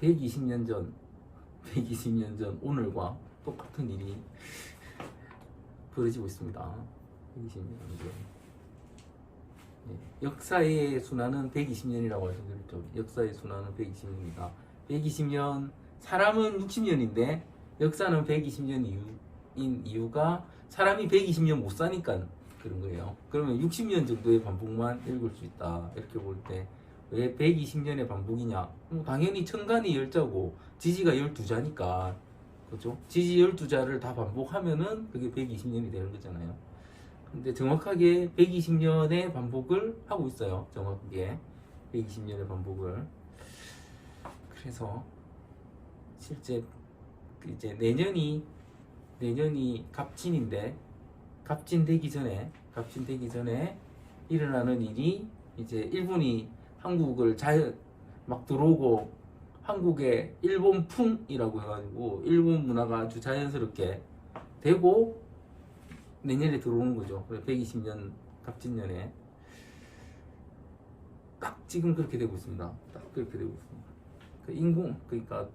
120년 전 120년 전 오늘과 똑같은 일이 벌어지고 있습니다. 120년 전. 역사의 순환은 120년이라고 말씀드렸죠. 역사의 순환은 120년이다. 120년, 사람은 60년인데 역사는 120년 인 이유가 사람이 120년 못 사니까 그런 거예요. 그러면 60년 정도의 반복만 읽을 수 있다. 이렇게 볼 때 왜 120년의 반복이냐? 당연히 천간이 10자고 지지가 12자니까 그죠? 지지 12자를 다 반복하면은 그게 120년이 되는 거잖아요. 근데 정확하게 120년의 반복을 하고 있어요. 정확하게 120년의 반복을. 그래서 실제 이제 내년이 갑진인데 갑진 되기 전에 일어나는 일이 이제 일본이 한국을 막 들어오고 한국에 일본풍이라고 해가지고 일본 문화가 아주 자연스럽게 되고 내년에 들어오는 거죠. 120년 갑진년에 딱 지금 그렇게 되고 있습니다. 딱 그렇게 되고 있습니다. 그러니까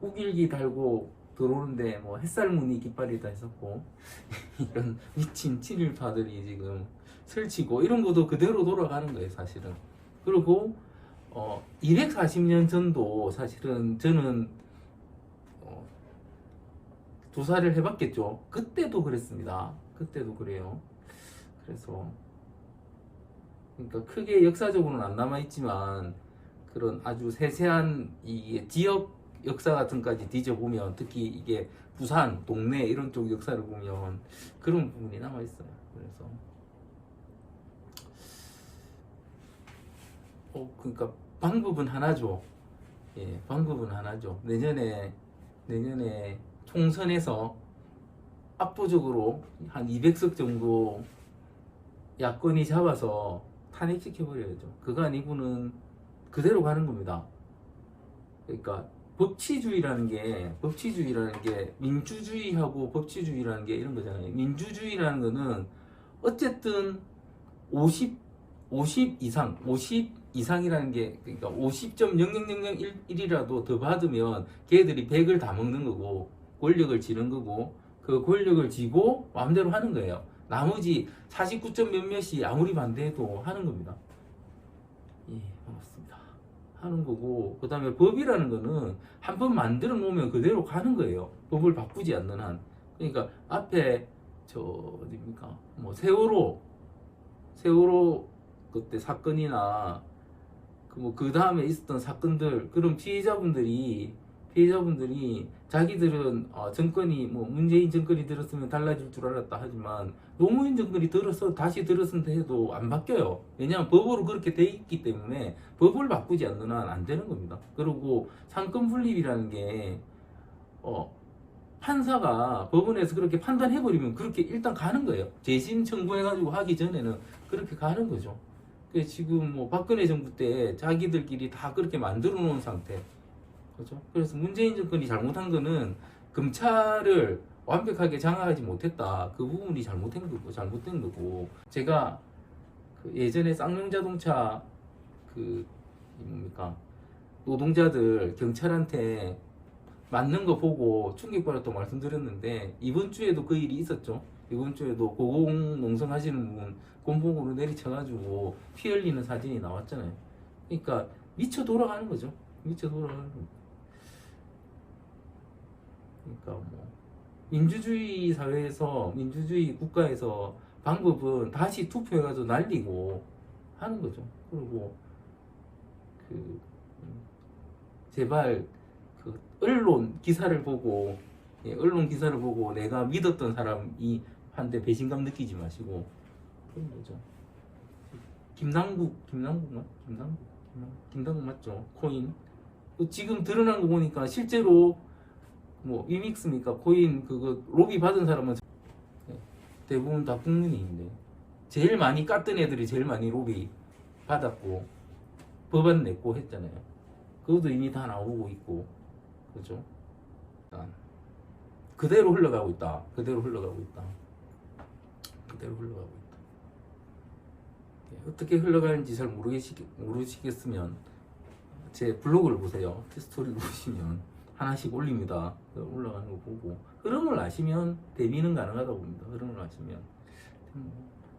우길기 달고 들어오는데 뭐 햇살무늬 깃발이다 했었고 이런 미친 친일파들이 지금 설치고 이런 것도 그대로 돌아가는 거예요, 사실은. 그리고 240년 전도 사실은 저는 조사를 해봤겠죠. 그때도 그랬습니다. 그때도 그래요. 그래서 그러니까 크게 역사적으로는 안 남아있지만 그런 아주 세세한 이 지역 역사 같은 까지 뒤져보면 특히 이게 부산, 동네 이런 쪽 역사를 보면 그런 부분이 남아있어요. 그래서 그러니까 방법은 하나죠. 예, 방법은 하나죠. 내년에 총선에서 압도적으로 한 200석 정도 야권이 잡아서 탄핵시켜버려야죠. 그거 아니고는 그대로 가는 겁니다. 그러니까 법치주의라는 게 민주주의하고 법치주의라는 게 이런 거잖아요. 민주주의라는 거는 어쨌든 50 이상이라는 게 그러니까 50.0001이라도 더 받으면 걔들이 100을 다 먹는 거고 권력을 쥐는 거고 그 권력을 쥐고 마음대로 하는 거예요. 나머지 49점 몇몇이 아무리 반대해도 하는 겁니다. 예, 반갑습니다. 하는 거고 그 다음에 법이라는 거는 한 번 만들어 놓으면 그대로 가는 거예요. 법을 바꾸지 않는 한. 그러니까 앞에 어디입니까? 뭐 세월호 그때 사건이나 그 다음에 있었던 사건들 그런 피해자분들이 자기들은 정권이 뭐 문재인 정권이 들었으면 달라질 줄 알았다 하지만 노무현 정권이 다시 들었는데 해도 안 바뀌어요. 왜냐하면 법으로 그렇게 돼 있기 때문에 법을 바꾸지 않는 한 안 되는 겁니다. 그리고 상권 분립이라는 게 판사가 법원에서 그렇게 판단해버리면 그렇게 일단 가는 거예요. 재심 청구해가지고 하기 전에는 그렇게 가는 거죠. 지금 뭐 박근혜 정부 때 자기들끼리 다 그렇게 만들어 놓은 상태. 그렇죠? 그래서 문재인 정권이 잘못한 거는 검찰을 완벽하게 장악하지 못했다. 그 부분이 잘못된 거고. 제가 예전에 쌍용자동차 노동자들 경찰한테 맞는 거 보고 충격받았다고 말씀드렸는데 이번 주에도 그 일이 있었죠. 이번 주에도 고공농성 하시는 분 곤봉으로 내리쳐가지고 피 흘리는 사진이 나왔잖아요. 그러니까 미쳐 돌아가는 거죠. 미쳐 돌아가는 겁니다. 그러니까 뭐 민주주의 사회에서 민주주의 국가에서 방법은 다시 투표해가지고 날리고 하는 거죠. 그리고 제발 언론 기사를 보고 내가 믿었던 사람이 한테 배신감 느끼지 마시고 그런 거죠. 김남국 맞죠? 코인 지금 드러난 거 보니까 실제로 뭐 위믹스입니까? 코인 그거 로비 받은 사람은 대부분 다 국민인데 제일 많이 깠던 애들이 제일 많이 로비 받았고 법안 냈고 했잖아요. 그것도 이미 다 나오고 있고 그죠? 그대로 흘러가고 있다. 어떻게 흘러가는지 잘 모르시겠으면 제 블로그를 보세요. 스토리를 보시면 하나씩 올립니다. 올라가는 거 보고 흐름을 아시면 대비는 가능하다고 봅니다. 흐름을 아시면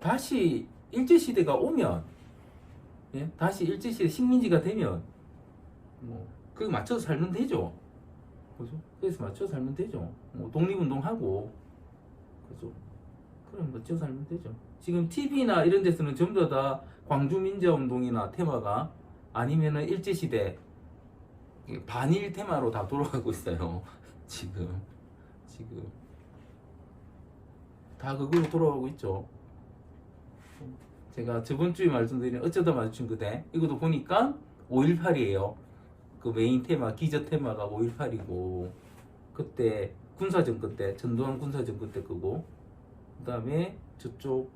다시 일제시대가 오면, 예? 다시 일제시대 식민지가 되면 뭐 그거 맞춰서 살면 되죠. 그죠? 그래서 맞춰서 살면 되죠. 뭐 독립운동하고, 그죠? 그럼 맞춰서 살면 되죠. 지금 TV나 이런 데서는 전부 다 광주민주화운동이나 테마가 아니면은 일제시대 반일 테마로 다 돌아가고 있어요. 지금 다 그걸로 돌아가고 있죠. 제가 저번 주에 말씀드린 어쩌다 마주친 그대, 이것도 보니까 5.18이에요. 그 메인 테마, 기저 테마가 5.18이고, 그때 군사정권 때, 전두환 군사정권 때 끄고, 그 다음에 저쪽,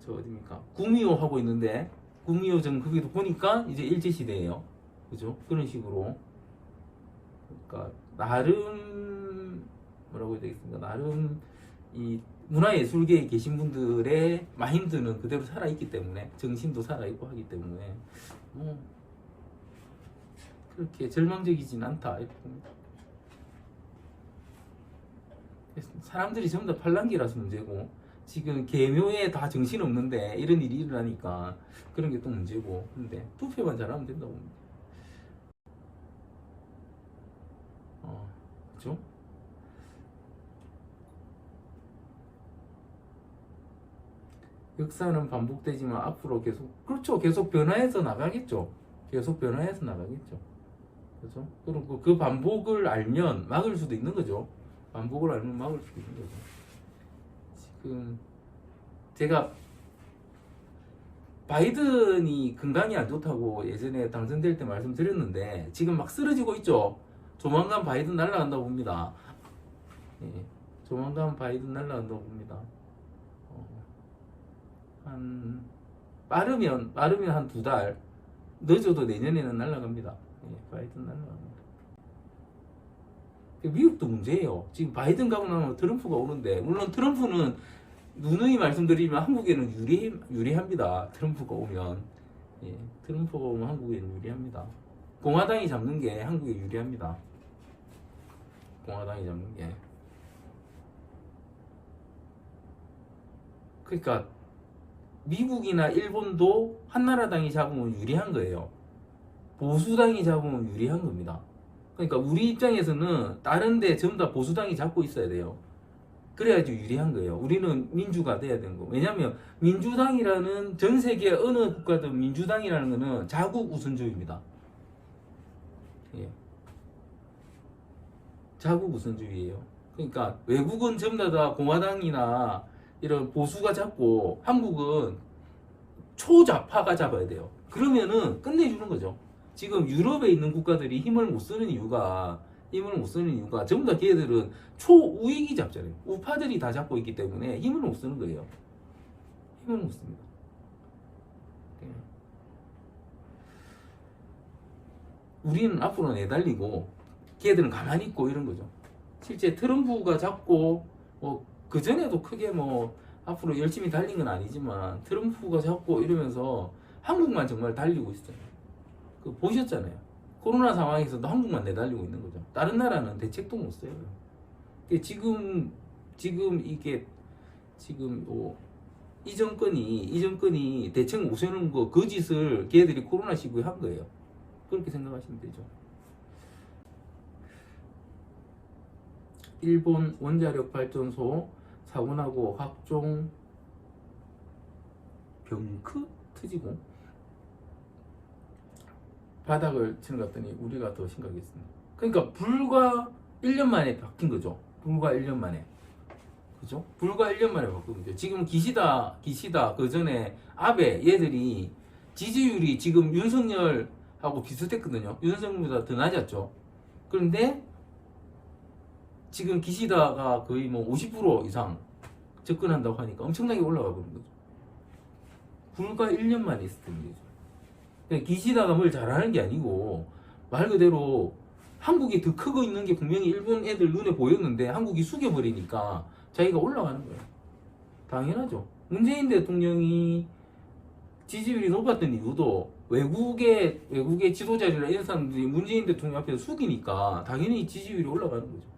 저 어딥니까? 구미호 하고 있는데, 구미호 전 거기도 보니까 이제 일제시대예요. 그죠? 그런 식으로. 그러니까, 나름, 뭐라고 해야 되겠습니까? 나름, 이 문화예술계에 계신 분들의 마인드는 그대로 살아있기 때문에, 정신도 살아있고 하기 때문에, 뭐, 그렇게 절망적이진 않다 이렇게 봅니다. 사람들이 전부 다 팔랑귀라서 문제고, 지금 개묘에 다 정신 없는데 이런 일이 일어나니까 그런 게 또 문제고, 근데 투표만 잘하면 된다고 봅니다. 그죠? 역사는 반복되지만 앞으로 계속, 그렇죠, 계속 변화해서 나가겠죠. 계속 변화해서 나가겠죠. 그죠? 그리고 그 반복을 알면 막을 수도 있는 거죠. 반복을 알면 막을 수도 있는 거죠. 지금 제가 바이든이 건강이 안 좋다고 예전에 당선될 때 말씀드렸는데 지금 막 쓰러지고 있죠. 조만간 바이든 날아간다고 봅니다. 예, 조만간 바이든 날아간다고 봅니다. 한 빠르면 한 2달, 늦어도 내년에는 날아갑니다. 예, 바이든 날아갑니다. 미국도 문제예요. 지금 바이든 가고 나면 트럼프가 오는데, 물론 트럼프는 누누이 말씀드리면 한국에는 유리합니다. 트럼프가 오면, 예, 트럼프가 오면 한국에는 유리합니다. 공화당이 잡는 게 한국에 유리합니다. 공화당이 잡는 게. 그러니까 미국이나 일본도 한나라당이 잡으면 유리한 거예요. 보수당이 잡으면 유리한 겁니다. 그러니까 우리 입장에서는 다른 데 전부 다 보수당이 잡고 있어야 돼요. 그래야지 유리한 거예요. 우리는 민주가 돼야 되는 거. 왜냐하면 민주당이라는, 전 세계 어느 국가든 민주당이라는 거는 자국 우선주의입니다. 예. 자국 우선주의예요. 그러니까 외국은 전부 다 공화당이나 이런 보수가 잡고 한국은 초좌파가 잡아야 돼요. 그러면은 끝내주는 거죠. 지금 유럽에 있는 국가들이 힘을 못 쓰는 이유가 전부 다 걔들은 초우익이 잡잖아요. 우파들이 다 잡고 있기 때문에 힘을 못 쓰는 거예요. 힘을 못 씁니다. 네. 우리는 앞으로 내달리고 걔들은 가만히 있고 이런 거죠. 실제 트럼프가 잡고 그 전에도 크게 앞으로 열심히 달린 건 아니지만 트럼프가 잡고 이러면서 한국만 정말 달리고 있어요. 그 보셨잖아요. 코로나 상황에서도 한국만 내달리고 있는 거죠. 다른 나라는 대책도 못 써요. 지금 이게 이 정권이 대책 못 세우는 그 짓을 걔들이 코로나 시국에 한 거예요. 그렇게 생각하시면 되죠. 일본 원자력 발전소 사고나고 각종 병크 터지고 바닥을 치는 것 같더니 우리가 더 심각했습니다. 그러니까 불과 1년 만에 바뀐 거죠. 불과 1년 만에. 그죠? 불과 1년 만에 바꾼 거죠. 지금 기시다 그 전에 아베 얘들이 지지율이 지금 윤석열하고 비슷했거든요. 윤석열보다 더 낮았죠. 그런데 지금 기시다가 거의 50% 이상 접근한다고 하니까 엄청나게 올라가 버린 거죠. 불과 1년 만에 있었던 거죠. 기시다가 뭘 잘하는 게 아니고 말 그대로 한국이 더 크고 있는 게 분명히 일본 애들 눈에 보였는데 한국이 숙여버리니까 자기가 올라가는 거예요. 당연하죠. 문재인 대통령이 지지율이 높았던 이유도 외국의 지도자들이나 이런 사람들이 문재인 대통령 앞에서 숙이니까 당연히 지지율이 올라가는 거죠.